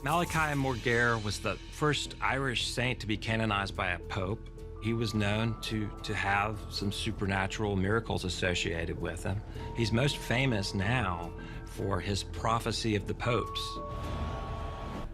Malachi Morgare was the first Irish saint to be canonized by a pope. He was known to have some supernatural miracles associated with him. He's most famous now for his prophecy of the popes.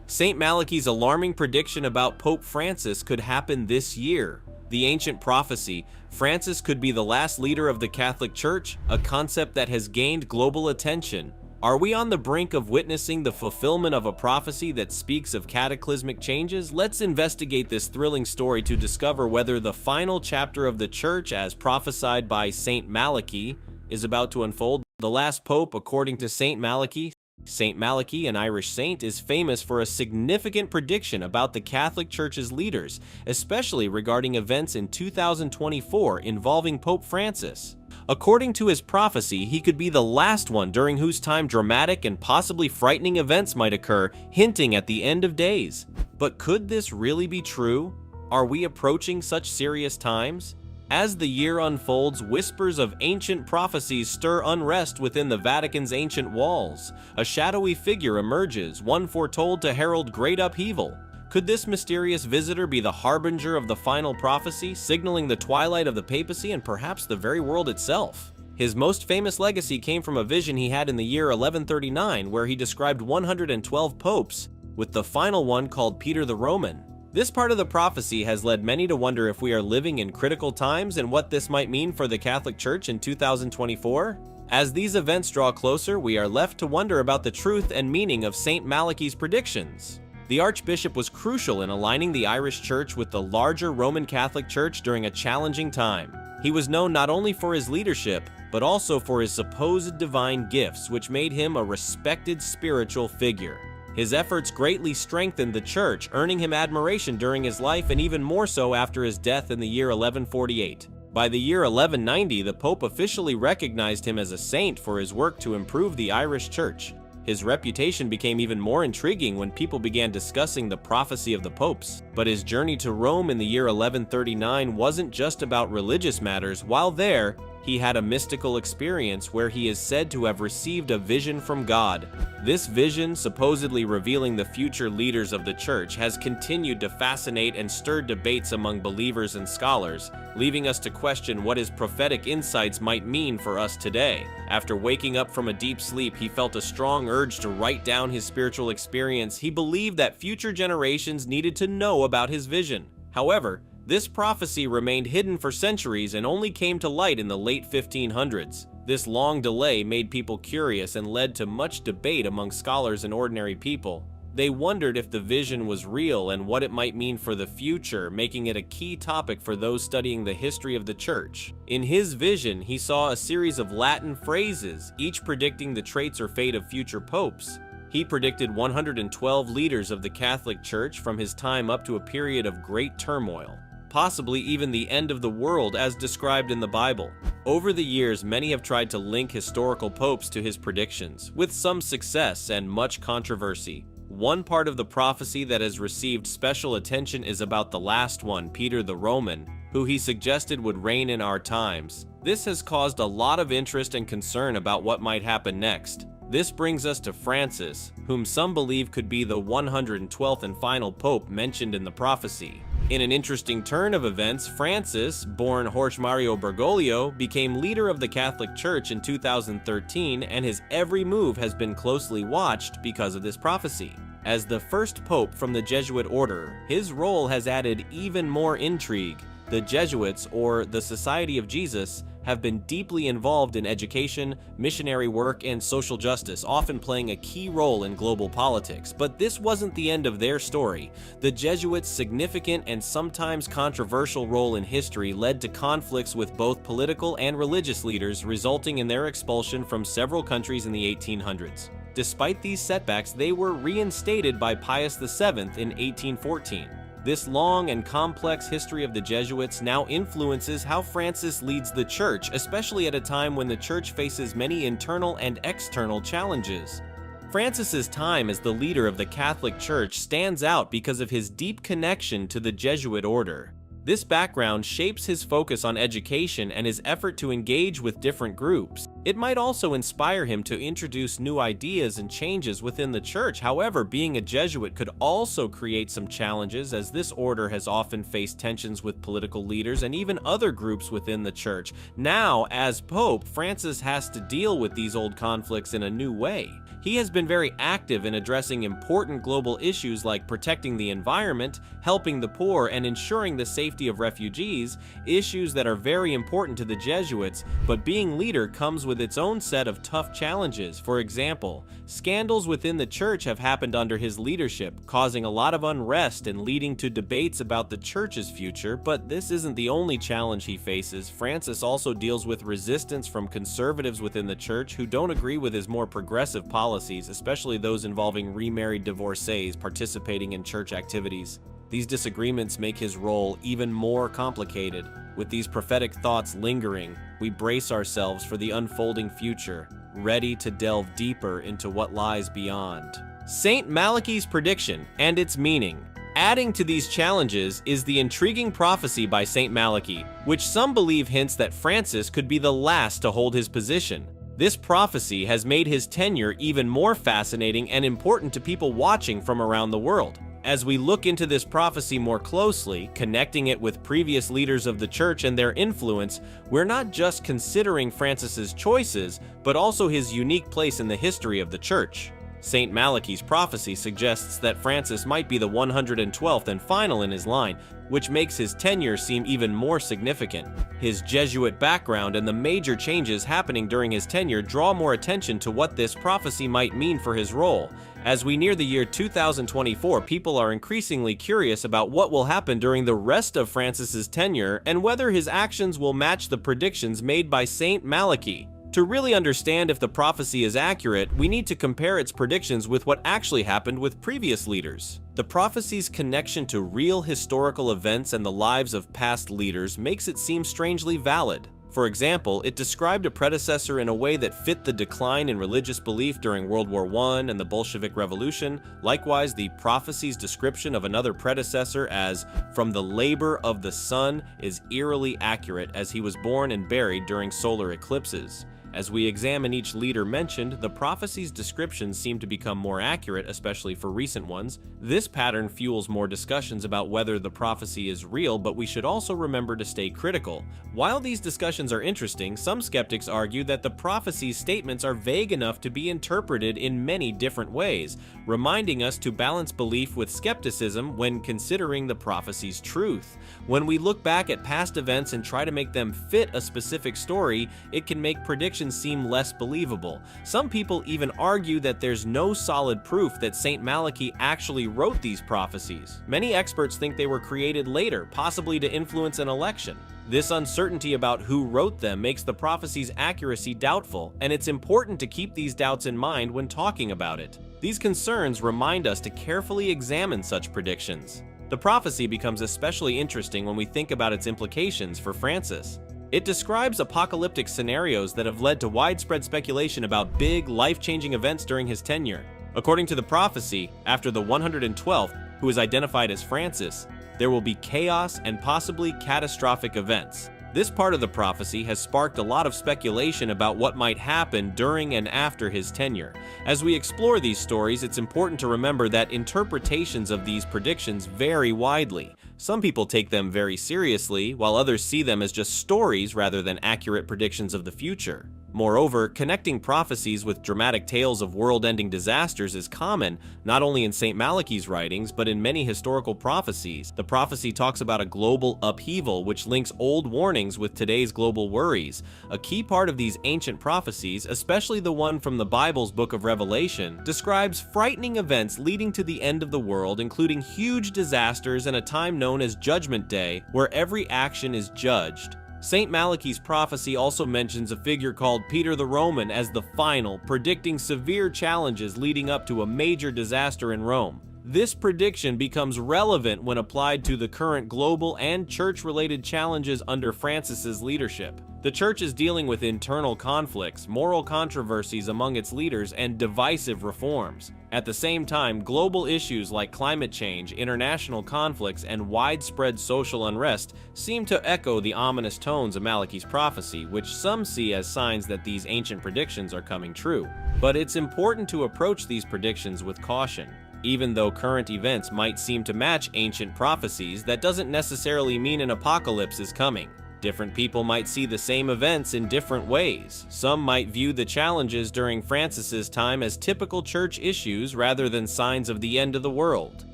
St. Malachy's alarming prediction about Pope Francis could happen this year. The ancient prophecy, Francis could be the last leader of the Catholic Church, a concept that has gained global attention. Are we on the brink of witnessing the fulfillment of a prophecy that speaks of cataclysmic changes? Let's investigate this thrilling story to discover whether the final chapter of the Church, as prophesied by St. Malachy, is about to unfold. The last pope, according to St. Malachy, St. Malachy, an Irish saint, is famous for a significant prediction about the Catholic Church's leaders, especially regarding events in 2024 involving Pope Francis. According to his prophecy, he could be the last one during whose time dramatic and possibly frightening events might occur, hinting at the end of days. But could this really be true? Are we approaching such serious times? As the year unfolds, whispers of ancient prophecies stir unrest within the Vatican's ancient walls. A shadowy figure emerges, one foretold to herald great upheaval. Could this mysterious visitor be the harbinger of the final prophecy, signaling the twilight of the papacy and perhaps the very world itself? His most famous legacy came from a vision he had in the year 1139, where he described 112 popes, with the final one called Peter the Roman. This part of the prophecy has led many to wonder if we are living in critical times and what this might mean for the Catholic Church in 2024. As these events draw closer, we are left to wonder about the truth and meaning of St. Malachy's predictions. The Archbishop was crucial in aligning the Irish Church with the larger Roman Catholic Church during a challenging time. He was known not only for his leadership, but also for his supposed divine gifts, which made him a respected spiritual figure. His efforts greatly strengthened the Church, earning him admiration during his life and even more so after his death in the year 1148. By the year 1190, the Pope officially recognized him as a saint for his work to improve the Irish Church. His reputation became even more intriguing when people began discussing the prophecy of the popes. But his journey to Rome in the year 1139 wasn't just about religious matters. While there, he had a mystical experience where he is said to have received a vision from God. This vision, supposedly revealing the future leaders of the Church, has continued to fascinate and stir debates among believers and scholars, leaving us to question what his prophetic insights might mean for us today. After waking up from a deep sleep, he felt a strong urge to write down his spiritual experience. He believed that future generations needed to know about his vision. However, this prophecy remained hidden for centuries and only came to light in the late 1500s. This long delay made people curious and led to much debate among scholars and ordinary people. They wondered if the vision was real and what it might mean for the future, making it a key topic for those studying the history of the Church. In his vision, he saw a series of Latin phrases, each predicting the traits or fate of future popes. He predicted 112 leaders of the Catholic Church from his time up to a period of great turmoil, possibly even the end of the world as described in the Bible. Over the years, many have tried to link historical popes to his predictions, with some success and much controversy. One part of the prophecy that has received special attention is about the last one, Peter the Roman, who he suggested would reign in our times. This has caused a lot of interest and concern about what might happen next. This brings us to Francis, whom some believe could be the 112th and final pope mentioned in the prophecy. In an interesting turn of events, Francis, born Jorge Mario Bergoglio, became leader of the Catholic Church in 2013, and his every move has been closely watched because of this prophecy. As the first pope from the Jesuit order, his role has added even more intrigue. The Jesuits, or the Society of Jesus, have been deeply involved in education, missionary work, and social justice, often playing a key role in global politics. But this wasn't the end of their story. The Jesuits' significant and sometimes controversial role in history led to conflicts with both political and religious leaders, resulting in their expulsion from several countries in the 1800s. Despite these setbacks, they were reinstated by Pius VII in 1814. This long and complex history of the Jesuits now influences how Francis leads the Church, especially at a time when the Church faces many internal and external challenges. Francis's time as the leader of the Catholic Church stands out because of his deep connection to the Jesuit order. This background shapes his focus on education and his effort to engage with different groups. It might also inspire him to introduce new ideas and changes within the church. However, being a Jesuit could also create some challenges, as this order has often faced tensions with political leaders and even other groups within the church. Now, as Pope, Francis has to deal with these old conflicts in a new way. He has been very active in addressing important global issues like protecting the environment, helping the poor, and ensuring the safety of refugees, issues that are very important to the Jesuits, but being leader comes with its own set of tough challenges. For example, scandals within the church have happened under his leadership, causing a lot of unrest and leading to debates about the church's future, but this isn't the only challenge he faces. Francis also deals with resistance from conservatives within the church who don't agree with his more progressive policies, especially those involving remarried divorcees participating in church activities. These disagreements make his role even more complicated. With these prophetic thoughts lingering, we brace ourselves for the unfolding future, ready to delve deeper into what lies beyond. St. Malachy's prediction and its meaning. Adding to these challenges is the intriguing prophecy by St. Malachy, which some believe hints that Francis could be the last to hold his position. This prophecy has made his tenure even more fascinating and important to people watching from around the world. As we look into this prophecy more closely, connecting it with previous leaders of the church and their influence, we're not just considering Francis's choices, but also his unique place in the history of the church. St. Malachy's prophecy suggests that Francis might be the 112th and final in his line, which makes his tenure seem even more significant. His Jesuit background and the major changes happening during his tenure draw more attention to what this prophecy might mean for his role. As we near the year 2024, people are increasingly curious about what will happen during the rest of Francis's tenure and whether his actions will match the predictions made by St. Malachy. To really understand if the prophecy is accurate, we need to compare its predictions with what actually happened with previous leaders. The prophecy's connection to real historical events and the lives of past leaders makes it seem strangely valid. For example, it described a predecessor in a way that fit the decline in religious belief during World War I and the Bolshevik Revolution. Likewise, the prophecy's description of another predecessor as "from the labor of the sun" is eerily accurate, as he was born and buried during solar eclipses. As we examine each leader mentioned, the prophecy's descriptions seem to become more accurate, especially for recent ones. This pattern fuels more discussions about whether the prophecy is real, but we should also remember to stay critical. While these discussions are interesting, some skeptics argue that the prophecy's statements are vague enough to be interpreted in many different ways, reminding us to balance belief with skepticism when considering the prophecy's truth. When we look back at past events and try to make them fit a specific story, it can make predictions seem less believable. Some people even argue that there's no solid proof that St. Malachy actually wrote these prophecies. Many experts think they were created later, possibly to influence an election. This uncertainty about who wrote them makes the prophecy's accuracy doubtful, and it's important to keep these doubts in mind when talking about it. These concerns remind us to carefully examine such predictions. The prophecy becomes especially interesting when we think about its implications for Francis. It describes apocalyptic scenarios that have led to widespread speculation about big, life-changing events during his tenure. According to the prophecy, after the 112th, who is identified as Francis, there will be chaos and possibly catastrophic events. This part of the prophecy has sparked a lot of speculation about what might happen during and after his tenure. As we explore these stories, it's important to remember that interpretations of these predictions vary widely. Some people take them very seriously, while others see them as just stories rather than accurate predictions of the future. Moreover, connecting prophecies with dramatic tales of world-ending disasters is common, not only in St. Malachy's writings, but in many historical prophecies. The prophecy talks about a global upheaval, which links old warnings with today's global worries. A key part of these ancient prophecies, especially the one from the Bible's book of Revelation, describes frightening events leading to the end of the world, including huge disasters and a time known as Judgment Day, where every action is judged. St. Malachy's prophecy also mentions a figure called Peter the Roman as the final, predicting severe challenges leading up to a major disaster in Rome. This prediction becomes relevant when applied to the current global and church-related challenges under Francis's leadership. The church is dealing with internal conflicts, moral controversies among its leaders, and divisive reforms. At the same time, global issues like climate change, international conflicts, and widespread social unrest seem to echo the ominous tones of Malachy's prophecy, which some see as signs that these ancient predictions are coming true. But it's important to approach these predictions with caution. Even though current events might seem to match ancient prophecies, that doesn't necessarily mean an apocalypse is coming. Different people might see the same events in different ways. Some might view the challenges during Francis's time as typical church issues rather than signs of the end of the world.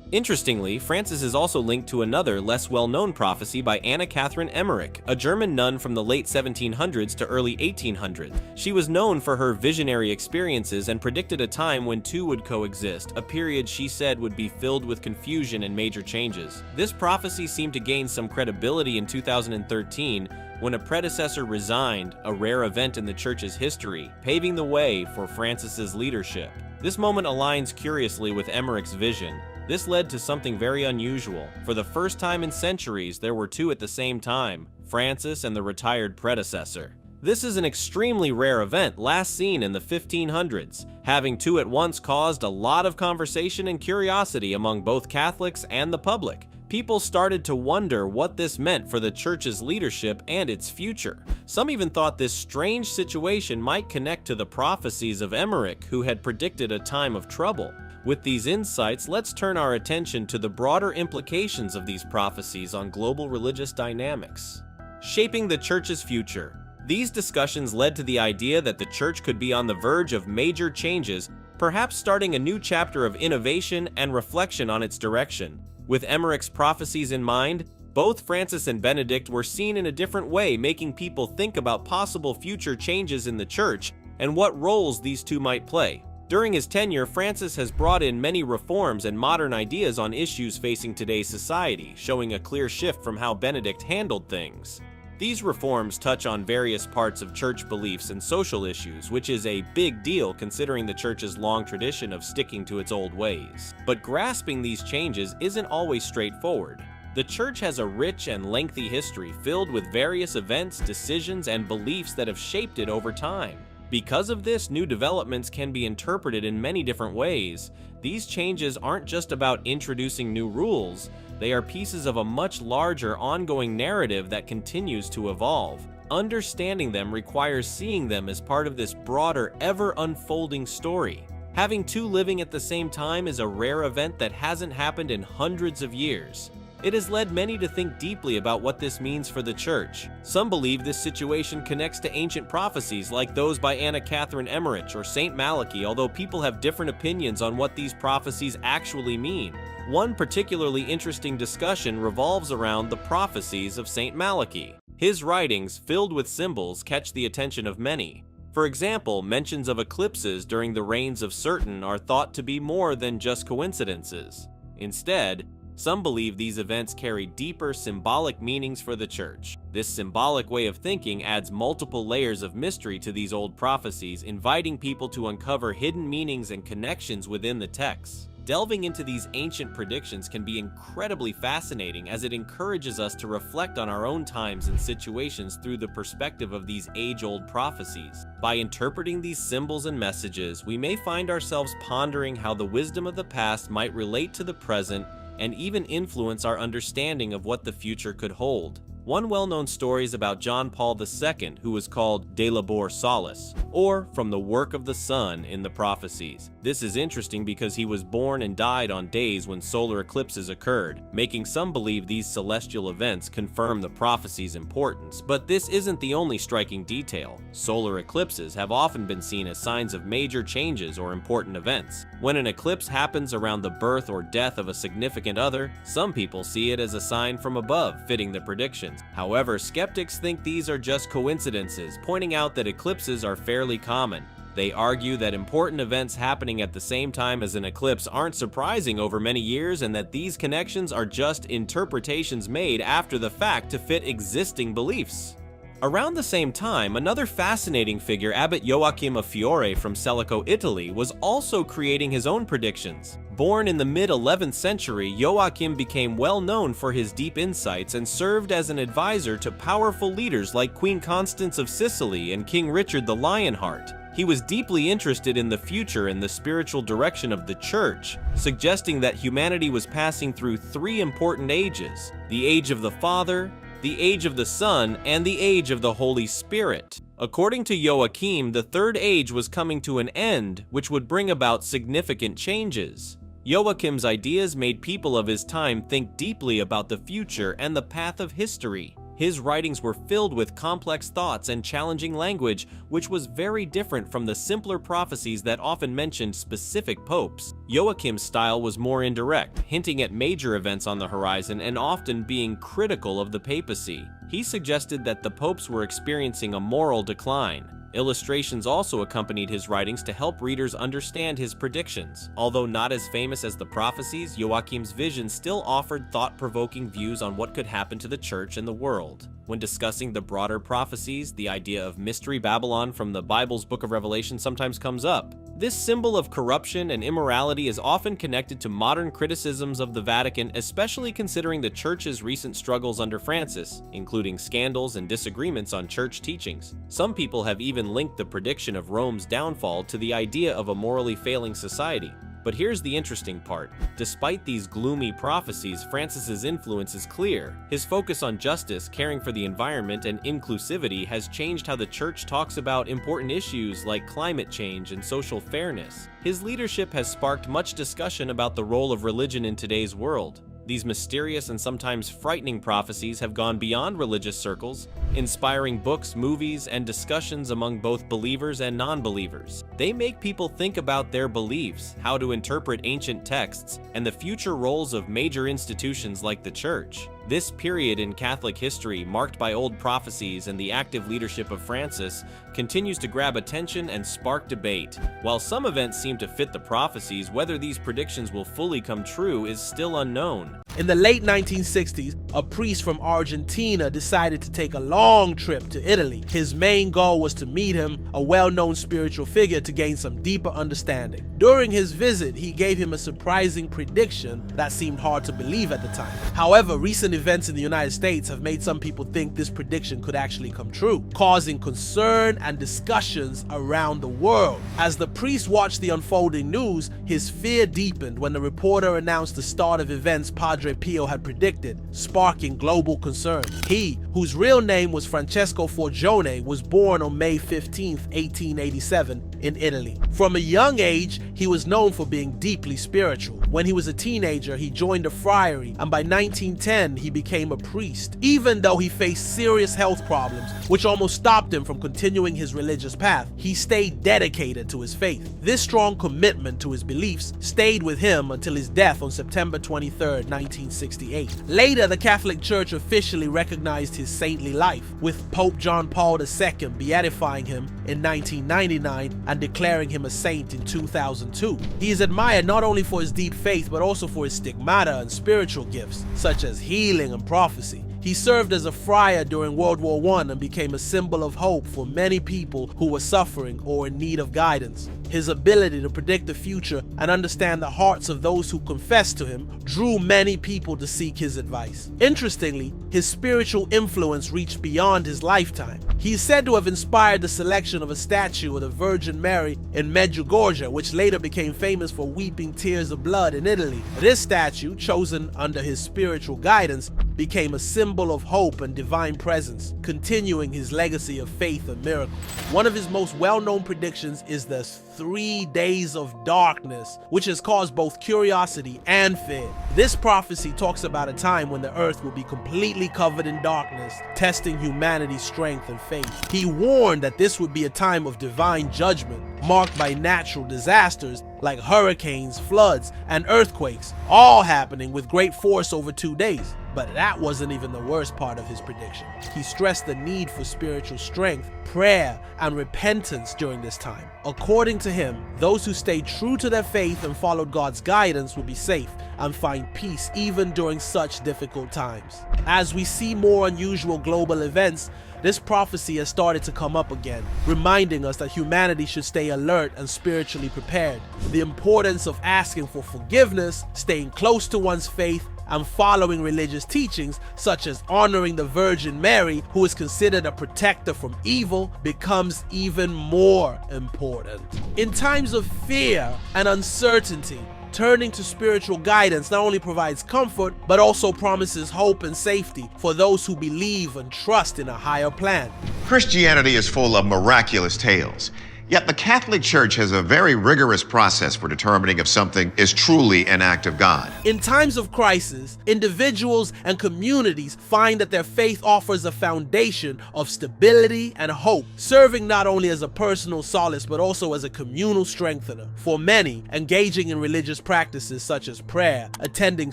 Interestingly, Francis is also linked to another, less well-known prophecy by Anna Catherine Emmerich, a German nun from the late 1700s to early 1800s. She was known for her visionary experiences and predicted a time when two would coexist, a period she said would be filled with confusion and major changes. This prophecy seemed to gain some credibility in 2013 when a predecessor resigned, a rare event in the church's history, paving the way for Francis's leadership. This moment aligns curiously with Emmerich's vision. This led to something very unusual. For the first time in centuries, there were two at the same time, Francis and the retired predecessor. This is an extremely rare event, last seen in the 1500s. Having two at once caused a lot of conversation and curiosity among both Catholics and the public. People started to wonder what this meant for the church's leadership and its future. Some even thought this strange situation might connect to the prophecies of Emmerich, who had predicted a time of trouble. With these insights, let's turn our attention to the broader implications of these prophecies on global religious dynamics. Shaping the church's future. These discussions led to the idea that the church could be on the verge of major changes, perhaps starting a new chapter of innovation and reflection on its direction. With Emmerich's prophecies in mind, both Francis and Benedict were seen in a different way, making people think about possible future changes in the church and what roles these two might play. During his tenure, Francis has brought in many reforms and modern ideas on issues facing today's society, showing a clear shift from how Benedict handled things. These reforms touch on various parts of church beliefs and social issues, which is a big deal considering the church's long tradition of sticking to its old ways. But grasping these changes isn't always straightforward. The church has a rich and lengthy history filled with various events, decisions, and beliefs that have shaped it over time. Because of this, new developments can be interpreted in many different ways. These changes aren't just about introducing new rules, they are pieces of a much larger ongoing narrative that continues to evolve. Understanding them requires seeing them as part of this broader, ever-unfolding story. Having two living at the same time is a rare event that hasn't happened in hundreds of years. It has led many to think deeply about what this means for the church. Some believe this situation connects to ancient prophecies like those by Anna Catherine Emmerich or St. Malachy, although people have different opinions on what these prophecies actually mean. One particularly interesting discussion revolves around the prophecies of St. Malachy. His writings, filled with symbols, catch the attention of many. For example, mentions of eclipses during the reigns of certain are thought to be more than just coincidences. Instead, some believe these events carry deeper symbolic meanings for the church. This symbolic way of thinking adds multiple layers of mystery to these old prophecies, inviting people to uncover hidden meanings and connections within the texts. Delving into these ancient predictions can be incredibly fascinating as it encourages us to reflect on our own times and situations through the perspective of these age-old prophecies. By interpreting these symbols and messages, we may find ourselves pondering how the wisdom of the past might relate to the present and even influence our understanding of what the future could hold. One well-known story is about John Paul II, who was called De Labor Solis, or from the work of the sun in the prophecies. This is interesting because he was born and died on days when solar eclipses occurred, making some believe these celestial events confirm the prophecy's importance. But this isn't the only striking detail. Solar eclipses have often been seen as signs of major changes or important events. When an eclipse happens around the birth or death of a significant other, some people see it as a sign from above, fitting the predictions. However, skeptics think these are just coincidences, pointing out that eclipses are fairly common. They argue that important events happening at the same time as an eclipse aren't surprising over many years and that these connections are just interpretations made after the fact to fit existing beliefs. Around the same time, another fascinating figure, Abbot Joachim of Fiore from Celico, Italy, was also creating his own predictions. Born in the mid-11th century, Joachim became well known for his deep insights and served as an advisor to powerful leaders like Queen Constance of Sicily and King Richard the Lionheart. He was deeply interested in the future and the spiritual direction of the church, suggesting that humanity was passing through three important ages: the age of the Father, the age of the Son, and the age of the Holy Spirit. According to Joachim, the third age was coming to an end, which would bring about significant changes. Joachim's ideas made people of his time think deeply about the future and the path of history. His writings were filled with complex thoughts and challenging language, which was very different from the simpler prophecies that often mentioned specific popes. Joachim's style was more indirect, hinting at major events on the horizon and often being critical of the papacy. He suggested that the popes were experiencing a moral decline. Illustrations also accompanied his writings to help readers understand his predictions. Although not as famous as the prophecies, Joachim's vision still offered thought-provoking views on what could happen to the church and the world. When discussing the broader prophecies, the idea of Mystery Babylon from the Bible's Book of Revelation sometimes comes up. This symbol of corruption and immorality is often connected to modern criticisms of the Vatican, especially considering the Church's recent struggles under Francis, including scandals and disagreements on church teachings. Some people have even linked the prediction of Rome's downfall to the idea of a morally failing society. But here's the interesting part. Despite these gloomy prophecies, Francis's influence is clear. His focus on justice, caring for the environment, and inclusivity has changed how the church talks about important issues like climate change and social fairness. His leadership has sparked much discussion about the role of religion in today's world. These mysterious and sometimes frightening prophecies have gone beyond religious circles, inspiring books, movies, and discussions among both believers and non-believers. They make people think about their beliefs, how to interpret ancient texts, and the future roles of major institutions like the Church. This period in Catholic history, marked by old prophecies and the active leadership of Francis, continues to grab attention and spark debate. While some events seem to fit the prophecies, whether these predictions will fully come true is still unknown. In the late 1960s, a priest from Argentina decided to take a long trip to Italy. His main goal was to meet him, a well-known spiritual figure, to gain some deeper understanding. During his visit, he gave him a surprising prediction that seemed hard to believe at the time. However, recent events in the United States have made some people think this prediction could actually come true, causing concern and discussions around the world. As the priest watched the unfolding news, his fear deepened when the reporter announced the start of events Padre Pio had predicted, sparking global concern. He, whose real name was Francesco Forgione, was born on May 15, 1887 in Italy. From a young age, he was known for being deeply spiritual. When he was a teenager, he joined a friary, and by 1910, he became a priest. Even though he faced serious health problems, which almost stopped him from continuing his religious path, he stayed dedicated to his faith. This strong commitment to his beliefs stayed with him until his death on September 23, 1968. Later, the Catholic Church officially recognized his saintly life, with Pope John Paul II beatifying him in 1999 and declaring him a saint in 2002. He is admired not only for his deep faith, but also for his stigmata and spiritual gifts, such as healing and prophecy. He served as a friar during World War I and became a symbol of hope for many people who were suffering or in need of guidance. His ability to predict the future and understand the hearts of those who confessed to him drew many people to seek his advice. Interestingly, his spiritual influence reached beyond his lifetime. He is said to have inspired the selection of a statue of the Virgin Mary in Medjugorje, which later became famous for weeping tears of blood in Italy. This statue, chosen under his spiritual guidance, became a symbol of hope and divine presence, continuing his legacy of faith and miracles. One of his most well-known predictions is the 3 days of darkness, which has caused both curiosity and fear. This prophecy talks about a time when the earth will be completely covered in darkness, testing humanity's strength and faith. He warned that this would be a time of divine judgment, marked by natural disasters like hurricanes, floods, and earthquakes, all happening with great force over 2 days. But that wasn't even the worst part of his prediction. He stressed the need for spiritual strength, prayer, and repentance during this time. According to him, those who stayed true to their faith and followed God's guidance would be safe and find peace even during such difficult times. As we see more unusual global events, this prophecy has started to come up again, reminding us that humanity should stay alert and spiritually prepared. The importance of asking for forgiveness, staying close to one's faith, and following religious teachings such as honoring the Virgin Mary, who is considered a protector from evil, becomes even more important. In times of fear and uncertainty, turning to spiritual guidance not only provides comfort, but also promises hope and safety for those who believe and trust in a higher plan. Christianity is full of miraculous tales. Yet the Catholic Church has a very rigorous process for determining if something is truly an act of God. In times of crisis, individuals and communities find that their faith offers a foundation of stability and hope, serving not only as a personal solace but also as a communal strengthener. For many, engaging in religious practices such as prayer, attending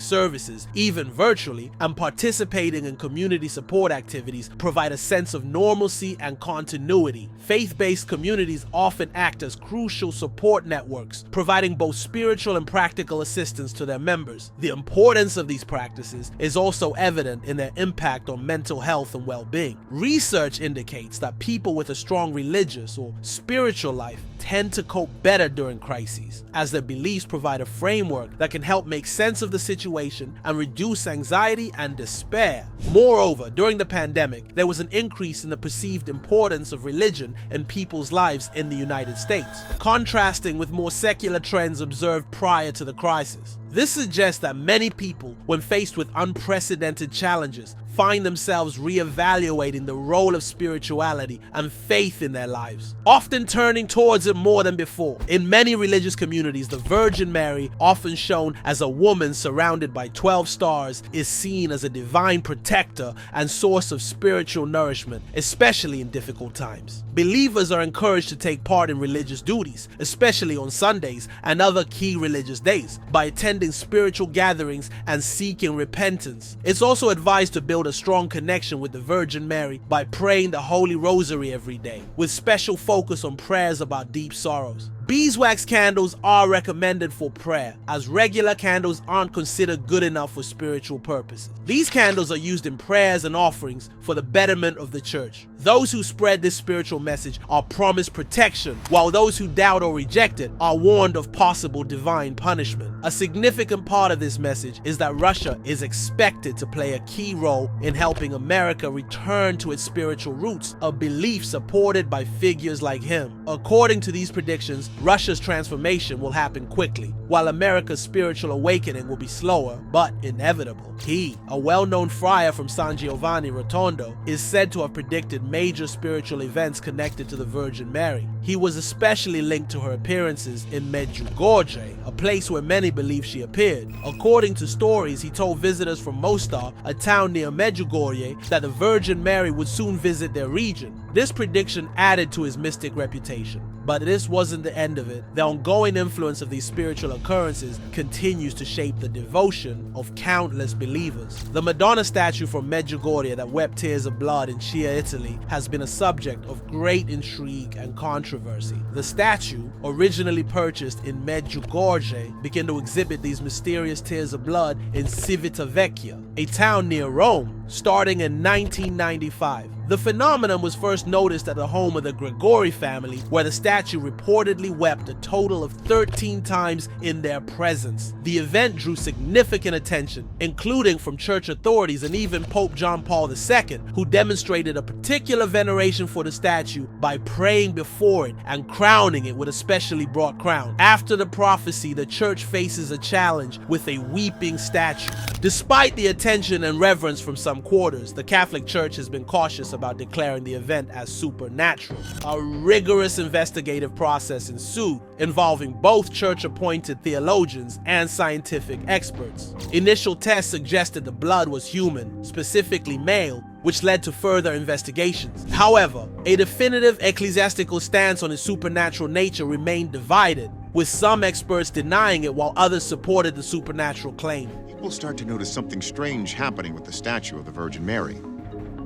services, even virtually, and participating in community support activities provide a sense of normalcy and continuity. Faith-based communities often act as crucial support networks, providing both spiritual and practical assistance to their members. The importance of these practices is also evident in their impact on mental health and well-being. Research indicates that people with a strong religious or spiritual life tend to cope better during crises, as their beliefs provide a framework that can help make sense of the situation and reduce anxiety and despair. Moreover, during the pandemic, there was an increase in the perceived importance of religion in people's lives in the United States, contrasting with more secular trends observed prior to the crisis. This suggests that many people, when faced with unprecedented challenges, find themselves reevaluating the role of spirituality and faith in their lives, often turning towards it more than before. In many religious communities, the Virgin Mary, often shown as a woman surrounded by 12 stars, is seen as a divine protector and source of spiritual nourishment, especially in difficult times. Believers are encouraged to take part in religious duties, especially on Sundays and other key religious days, by attending spiritual gatherings and seeking repentance. It's also advised to build a strong connection with the Virgin Mary by praying the Holy Rosary every day, with special focus on prayers about deep sorrows. Beeswax candles are recommended for prayer, as regular candles aren't considered good enough for spiritual purposes. These candles are used in prayers and offerings for the betterment of the church. Those who spread this spiritual message are promised protection, while those who doubt or reject it are warned of possible divine punishment. A significant part of this message is that Russia is expected to play a key role in helping America return to its spiritual roots, a belief supported by figures like him. According to these predictions, Russia's transformation will happen quickly, while America's spiritual awakening will be slower but inevitable. He, a well-known friar from San Giovanni Rotondo, is said to have predicted major spiritual events connected to the Virgin Mary. He was especially linked to her appearances in Medjugorje, a place where many believe she appeared. According to stories, he told visitors from Mostar, a town near Medjugorje, that the Virgin Mary would soon visit their region. This prediction added to his mystic reputation. But this wasn't the end of it. The ongoing influence of these spiritual occurrences continues to shape the devotion of countless believers. The Madonna statue from Medjugorje that wept tears of blood in Chia, Italy, has been a subject of great intrigue and controversy. The statue, originally purchased in Medjugorje, began to exhibit these mysterious tears of blood in Civitavecchia, a town near Rome, starting in 1995. The phenomenon was first noticed at the home of the Gregori family, where the statue reportedly wept a total of 13 times in their presence. The event drew significant attention, including from church authorities and even Pope John Paul II, who demonstrated a particular veneration for the statue by praying before it and crowning it with a specially brought crown. After the prophecy, the church faces a challenge with a weeping statue. Despite the attention and reverence from some quarters, the Catholic Church has been cautious about declaring the event as supernatural. A rigorous investigative process ensued, involving both church-appointed theologians and scientific experts. Initial tests suggested the blood was human, specifically male, which led to further investigations. However, a definitive ecclesiastical stance on its supernatural nature remained divided, with some experts denying it while others supported the supernatural claim. People start to notice something strange happening with the statue of the Virgin Mary.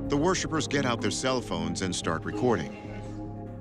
The worshippers get out their cell phones and start recording.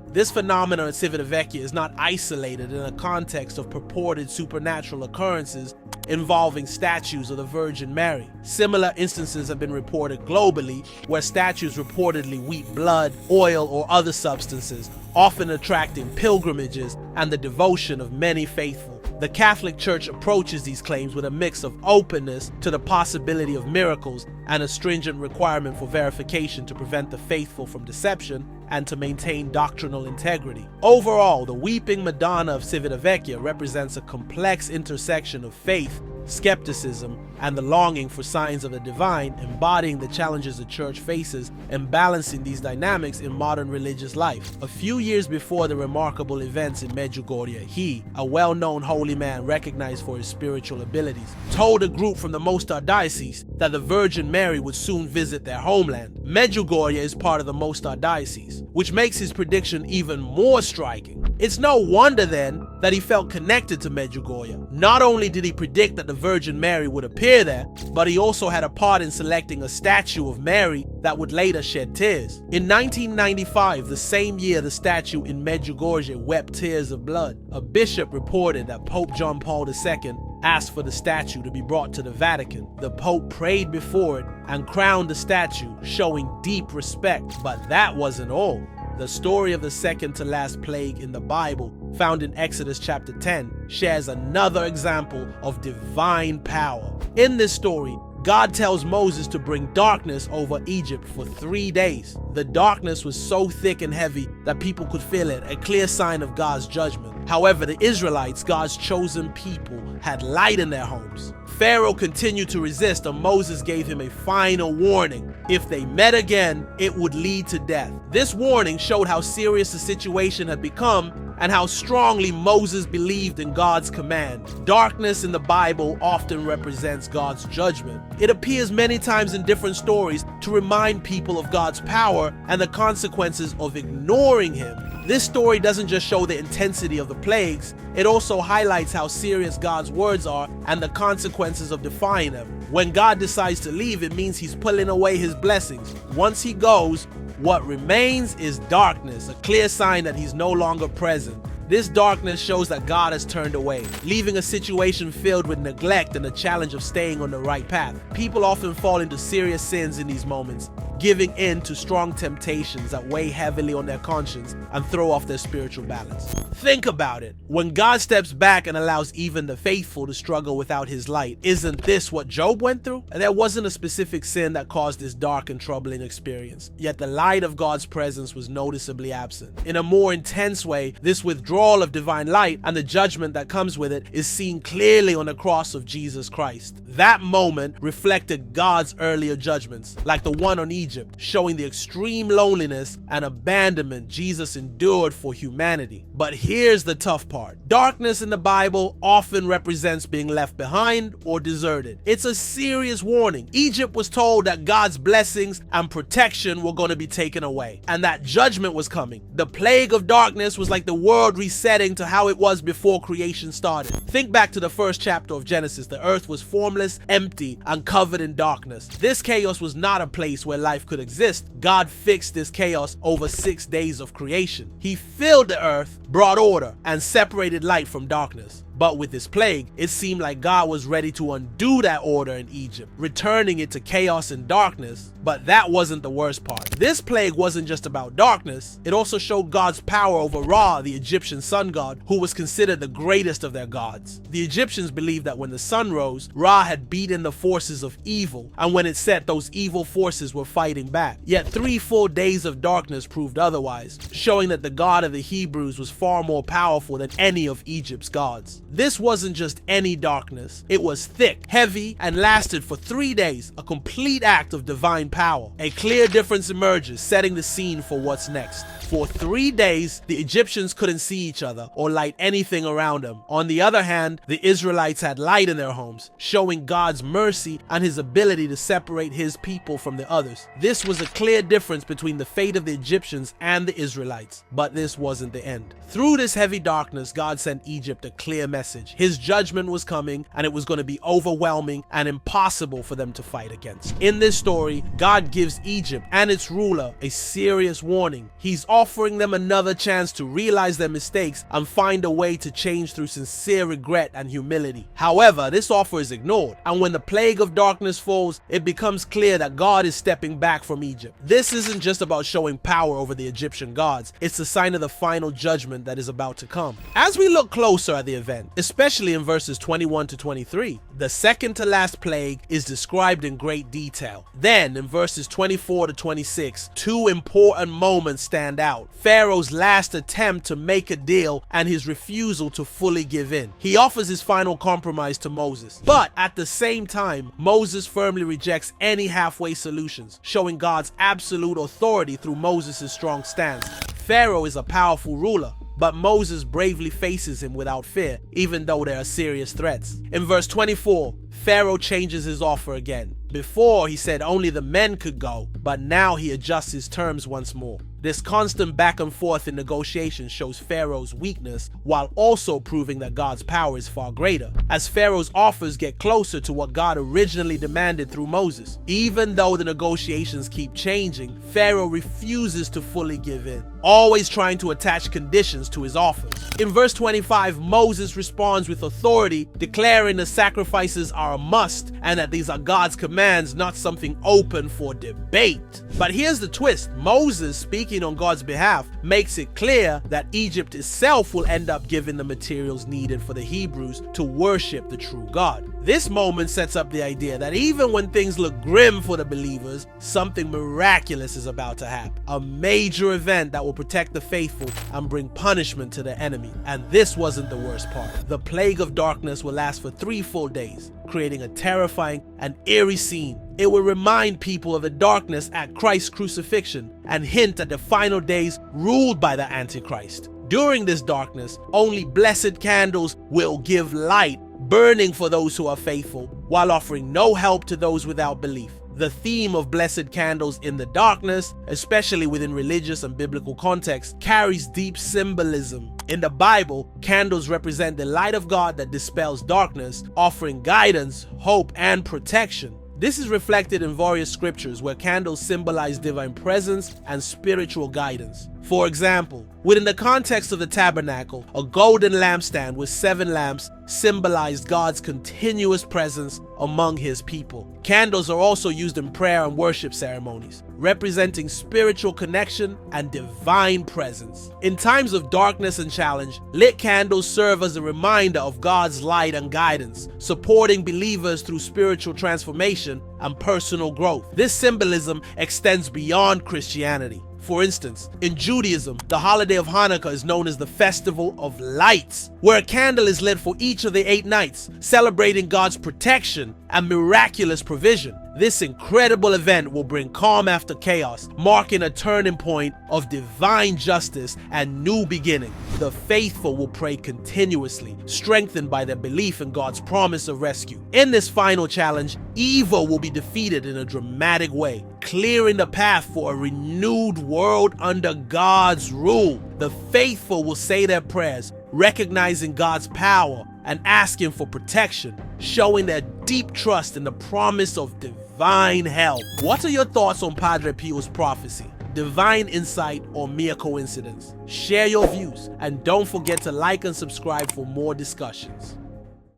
This phenomenon at Civitavecchia is not isolated in a context of purported supernatural occurrences involving statues of the Virgin Mary. Similar instances have been reported globally, where statues reportedly weep blood, oil, or other substances, often attracting pilgrimages and the devotion of many faithful. The Catholic Church approaches these claims with a mix of openness to the possibility of miracles and a stringent requirement for verification to prevent the faithful from deception and to maintain doctrinal integrity. Overall, the Weeping Madonna of Civitavecchia represents a complex intersection of faith, skepticism, and the longing for signs of the divine, embodying the challenges the church faces and balancing these dynamics in modern religious life. A few years before the remarkable events in Medjugorje, he, a well-known holy man recognized for his spiritual abilities, told a group from the Mostar Diocese that the Virgin Mary would soon visit their homeland. Medjugorje is part of the Mostar Diocese, which makes his prediction even more striking. It's no wonder then that he felt connected to Medjugorje. Not only did he predict that the Virgin Mary would appear there, but he also had a part in selecting a statue of Mary that would later shed tears. In 1995, the same year the statue in Medjugorje wept tears of blood, a bishop reported that Pope John Paul II asked for the statue to be brought to the Vatican. The Pope prayed before it and crowned the statue, showing deep respect. But that wasn't all. The story of the second to last plague in the Bible, found in Exodus chapter 10, shares another example of divine power. In this story, God tells Moses to bring darkness over Egypt for 3 days. The darkness was so thick and heavy that people could feel it, a clear sign of God's judgment. However, the Israelites, God's chosen people, had light in their homes. Pharaoh continued to resist, and Moses gave him a final warning. If they met again, it would lead to death. This warning showed how serious the situation had become and how strongly Moses believed in God's command. Darkness in the Bible often represents God's judgment. It appears many times in different stories to remind people of God's power and the consequences of ignoring Him. This story doesn't just show the intensity of the plagues, it also highlights how serious God's words are and the consequences of defying them. When God decides to leave, it means He's pulling away His blessings. Once He goes, what remains is darkness, a clear sign that He's no longer present. This darkness shows that God has turned away, leaving a situation filled with neglect and the challenge of staying on the right path. People often fall into serious sins in these moments, giving in to strong temptations that weigh heavily on their conscience and throw off their spiritual balance. Think about it. When God steps back and allows even the faithful to struggle without His light, isn't this what Job went through? There wasn't a specific sin that caused this dark and troubling experience, yet the light of God's presence was noticeably absent. In a more intense way, this withdrawal of divine light and the judgment that comes with it is seen clearly on the cross of Jesus Christ. That moment reflected God's earlier judgments, like the one on Egypt, showing the extreme loneliness and abandonment Jesus endured for humanity. But here's the tough part. Darkness in the Bible often represents being left behind or deserted. It's a serious warning. Egypt was told that God's blessings and protection were going to be taken away, and that judgment was coming. The plague of darkness was like the world resetting to how it was before creation started. Think back to the first chapter of Genesis. The earth was formless, empty, and covered in darkness. This chaos was not a place where life could exist. God fixed this chaos over 6 days of creation. He filled the earth, brought order, and separated light from darkness. But with this plague, it seemed like God was ready to undo that order in Egypt, returning it to chaos and darkness. But that wasn't the worst part. This plague wasn't just about darkness, it also showed God's power over Ra, the Egyptian sun god, who was considered the greatest of their gods. The Egyptians believed that when the sun rose, Ra had beaten the forces of evil, and when it set, those evil forces were fighting back. Yet 3 full days of darkness proved otherwise, showing that the God of the Hebrews was far more powerful than any of Egypt's gods. This wasn't just any darkness. It was thick, heavy, and lasted for 3 days, a complete act of divine power. A clear difference emerges, setting the scene for what's next. For 3 days, the Egyptians couldn't see each other or light anything around them. On the other hand, the Israelites had light in their homes, showing God's mercy and His ability to separate His people from the others. This was a clear difference between the fate of the Egyptians and the Israelites. But this wasn't the end. Through this heavy darkness, God sent Egypt a clear message. His judgment was coming, and it was going to be overwhelming and impossible for them to fight against. In this story, God gives Egypt and its ruler a serious warning. He's offering them another chance to realize their mistakes and find a way to change through sincere regret and humility. However, this offer is ignored, and when the plague of darkness falls, it becomes clear that God is stepping back from Egypt. This isn't just about showing power over the Egyptian gods, it's a sign of the final judgment that is about to come. As we look closer at the event, especially in verses 21 to 23, the second to last plague is described in great detail. Then, in verses 24 to 26, two important moments stand out: Pharaoh's last attempt to make a deal and his refusal to fully give in. He offers his final compromise to Moses, but at the same time, Moses firmly rejects any halfway solutions, showing God's absolute authority through Moses' strong stance. Pharaoh is a powerful ruler, but Moses bravely faces him without fear, even though there are serious threats. In verse 24, Pharaoh changes his offer again. Before, he said only the men could go, but now he adjusts his terms once more. This constant back and forth in negotiations shows Pharaoh's weakness, while also proving that God's power is far greater, as Pharaoh's offers get closer to what God originally demanded through Moses. Even though the negotiations keep changing, Pharaoh refuses to fully give in, always trying to attach conditions to his offers. In verse 25, Moses responds with authority, declaring the sacrifices are a must and that these are God's commands, not something open for debate. But here's the twist: Moses, speaking on God's behalf, makes it clear that Egypt itself will end up giving the materials needed for the Hebrews to worship the true God. This moment sets up the idea that even when things look grim for the believers, something miraculous is about to happen. A major event that will protect the faithful and bring punishment to the enemy. And this wasn't the worst part. The plague of darkness will last for 3 full days, creating a terrifying and eerie scene. It will remind people of the darkness at Christ's crucifixion and hint at the final days ruled by the Antichrist. During this darkness, only blessed candles will give light, burning for those who are faithful, while offering no help to those without belief. The theme of blessed candles in the darkness, especially within religious and biblical contexts, carries deep symbolism. In the Bible, candles represent the light of God that dispels darkness, offering guidance, hope, and protection. This is reflected in various scriptures where candles symbolize divine presence and spiritual guidance. For example, within the context of the tabernacle, a golden lampstand with 7 lamps symbolized God's continuous presence among his people. Candles are also used in prayer and worship ceremonies, representing spiritual connection and divine presence. In times of darkness and challenge, lit candles serve as a reminder of God's light and guidance, supporting believers through spiritual transformation and personal growth. This symbolism extends beyond Christianity. For instance, in Judaism, the holiday of Hanukkah is known as the Festival of Lights, where a candle is lit for each of the 8 nights, celebrating God's protection and miraculous provision. This incredible event will bring calm after chaos, marking a turning point of divine justice and new beginning. The faithful will pray continuously, strengthened by their belief in God's promise of rescue. In this final challenge, evil will be defeated in a dramatic way, clearing the path for a renewed world under God's rule. The faithful will say their prayers, recognizing God's power and asking for protection, showing their deep trust in the promise of divine help. What are your thoughts on Padre Pio's prophecy? Divine insight or mere coincidence? Share your views and don't forget to like and subscribe for more discussions.